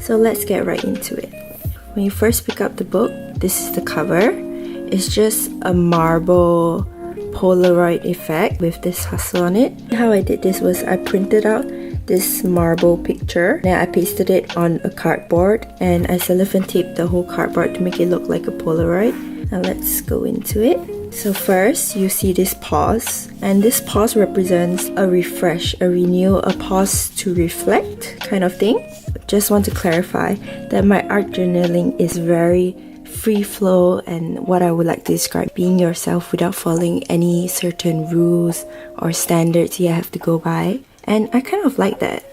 So let's get right into it. When you first pick up the book, this is the cover. It's just a marble Polaroid effect with this hustle on it. How I did this was I printed out this marble picture, then I pasted it on a cardboard and I cellophane taped the whole cardboard to make it look like a Polaroid. Now let's go into it. So first, you see this pause, and this pause represents a refresh, a renew, a pause to reflect kind of thing. Just want to clarify that my art journaling is very free flow and what I would like to describe being yourself without following any certain rules or standards you have to go by. And I kind of like that.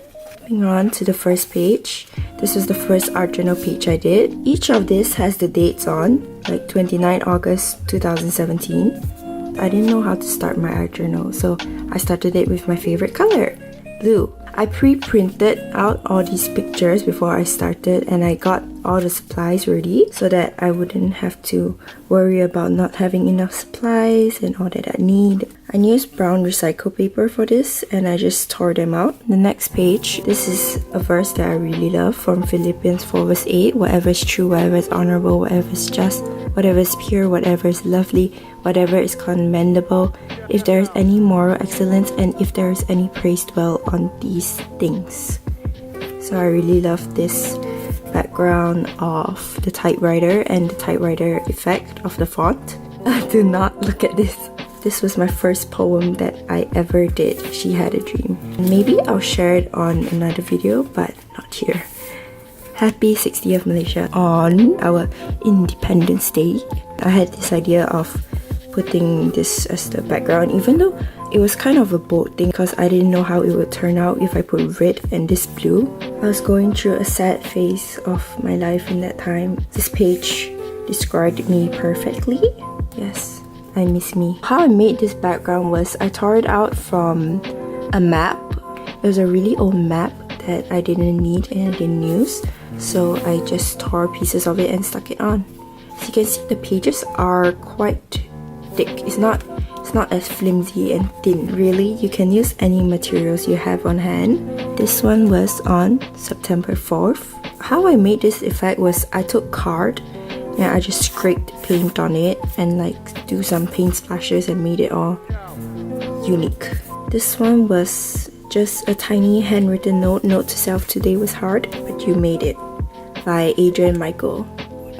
Moving on to the first page. This was the first art journal page I did. Each of this has the dates on, like 29 August 2017. I didn't know how to start my art journal, so I started it with my favorite color, blue. I pre-printed out all these pictures before I started, and I got all the supplies ready so that I wouldn't have to worry about not having enough supplies and all that I need. I used brown recycle paper for this and I just tore them out. The next page, this is a verse that I really love from Philippians 4 verse 8. Whatever is true, whatever is honorable, whatever is just, whatever is pure, whatever is lovely, whatever is commendable, if there is any moral excellence and if there is any praise, dwell on these things. So I really love this background of the typewriter and the typewriter effect of the font. Do not look at this. This was my first poem that I ever did, She Had a Dream. Maybe I'll share it on another video, but not here. Happy 60th Malaysia. On our Independence Day, I had this idea of putting this as the background, even though it was kind of a bold thing because I didn't know how it would turn out if I put red and this blue. I was going through a sad phase of my life in that time. This page described me perfectly. Yes, I miss me. How I made this background was I tore it out from a map. It was a really old map that I didn't need and I didn't use, so I just tore pieces of it and stuck it on. As you can see, the pages are quite thick. It's not as flimsy and thin. Really, you can use any materials you have on hand. This one was on September 4th. How I made this effect was I took card and I just scraped paint on it and like do some paint splashes and made it all unique. This one was just a tiny handwritten note. Note to self, today was hard, but you made it, by Adrian Michael.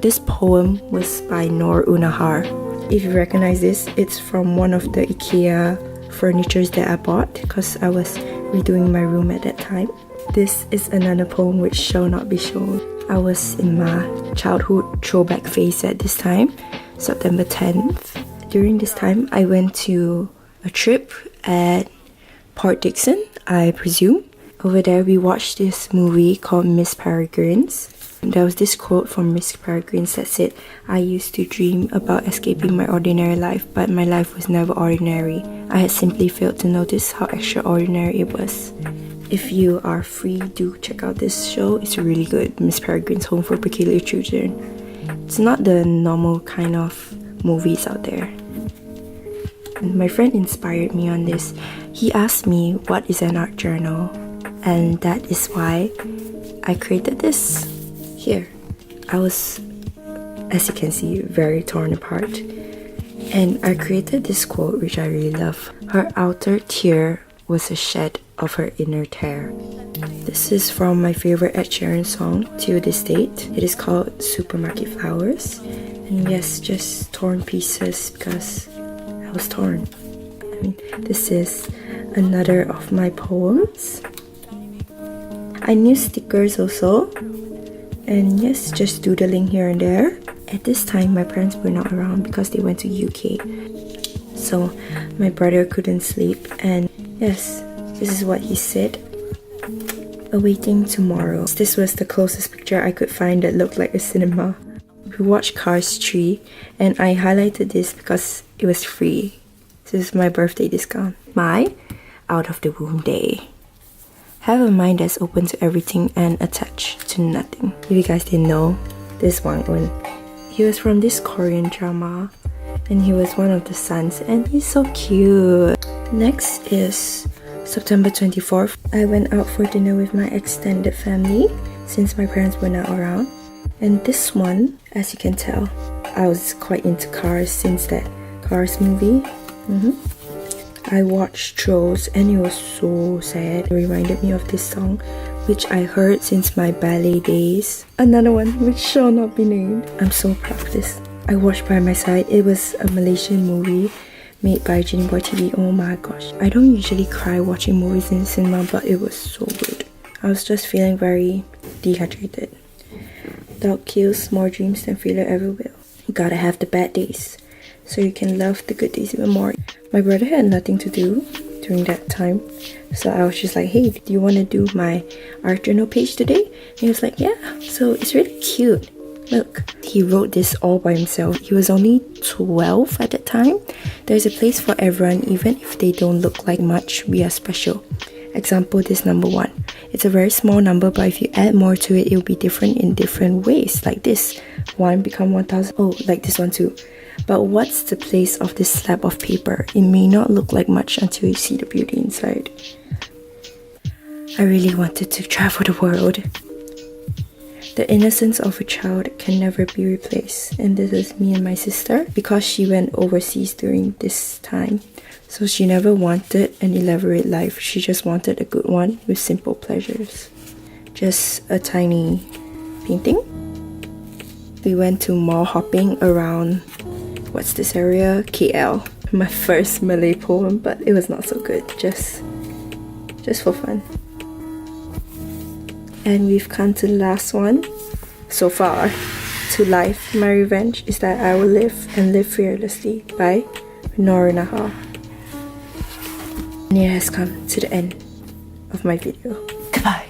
This poem was by Noor Unahar. If you recognize this, it's from one of the IKEA furnitures that I bought because I was redoing my room at that time. This is another poem which shall not be shown. I was in my childhood throwback phase at this time, September 10th. During this time, I went to a trip at Port Dickson, I presume. Over there, we watched this movie called Miss Peregrine's. There was this quote from Miss Peregrine's that said, I used to dream about escaping my ordinary life, but my life was never ordinary. I had simply failed to notice how extraordinary it was. If you are free, do check out this show. It's really good. Miss Peregrine's Home for Peculiar Children. It's not the normal kind of movies out there. And my friend inspired me on this. He asked me what is an art journal, and that is why I created this. Here, I was, as you can see, very torn apart, and I created this quote which I really love. Her outer tear was a shed of her inner tear. This is from my favorite Ed Sheeran song to this date. It is called Supermarket Flowers, and yes, just torn pieces because I was torn. I mean, this is another of my poems. I used stickers also. And yes, just doodling here and there. At this time, my parents were not around because they went to UK. So my brother couldn't sleep. And yes, this is what he said. Awaiting tomorrow. This was the closest picture I could find that looked like a cinema. We watched Cars 3 and I highlighted this because it was free. This is my birthday discount. My out of the womb day. Have a mind that's open to everything and attached to nothing. If you guys didn't know, this Wang-un. He was from this Korean drama, and he was one of the sons, and he's so cute. Next is September 24th. I went out for dinner with my extended family since my parents were not around. And this one, as you can tell, I was quite into Cars since that Cars movie. I watched Trolls and it was so sad. It reminded me of this song which I heard since my ballet days. Another one which shall not be named. I'm so proud of this. I watched by my side. It was a Malaysian movie made by Genie Boy TV. Oh my gosh. I don't usually cry watching movies in the cinema, but it was so good. I was just feeling very dehydrated. Doubt kills more dreams than failure ever will. You gotta have the bad days so you can love the good days even more. My brother had nothing to do during that time, so I was just like, hey, do you want to do my art journal page today? And he was like, yeah. So it's really cute. Look, he wrote this all by himself. He was only 12 at that time. There's a place for everyone, even if they don't look like much, we are special. Example, this number 1. It's a very small number, but if you add more to it, it will be different in different ways. Like this, 1 become 1000. Oh, like this one too. But what's the place of this slab of paper? It may not look like much until you see the beauty inside. I really wanted to travel the world. The innocence of a child can never be replaced. And this is me and my sister, because she went overseas during this time. So she never wanted an elaborate life. She just wanted a good one with simple pleasures. Just a tiny painting. We went to mall hopping around, what's this area? KL. My first Malay poem, but it was not so good. Just for fun. And we've come to the last one so far. To life, my revenge is that I will live and live fearlessly by Noor-Nahar. And it has come to the end of my video. Goodbye.